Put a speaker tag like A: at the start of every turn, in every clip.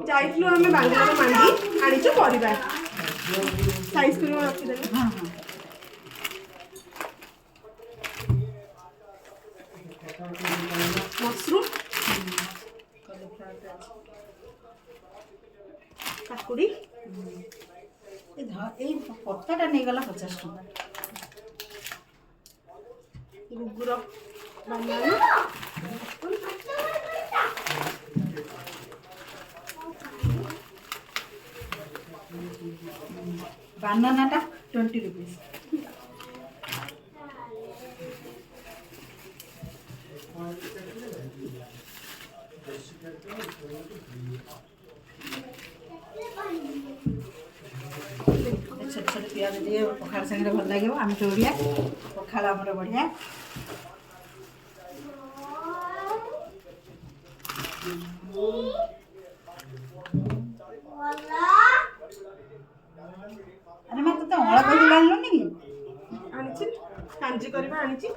A: जाइलु हमें बांग्लार मंडी आनीचु परिबा साइज करियो रखि देले।
B: हां हां
A: मशरूम काकुड़ी
B: ए पत्ताटा नहीं गला 50 टका
A: गुगुर बनाना
B: बनाना टा 20 रुपीस। छोट छोट प्याज दिए पखाड़ संगे भल लगे आम चौड़िया पखाड़ आमर बढ़िया। अरे मैं तो अड़ा पैसा लानी कि
A: आनीची कांजी करबा आनीची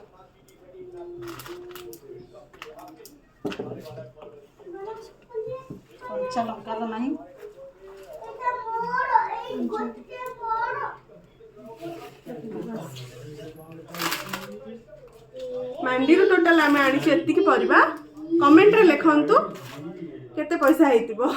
B: कंचा लंका तो नहीं
A: मंडी रो टोटल आमे आनीची एत्ती की परिबा कमेंट रे लिखंतु केते पैसा हेतिबो।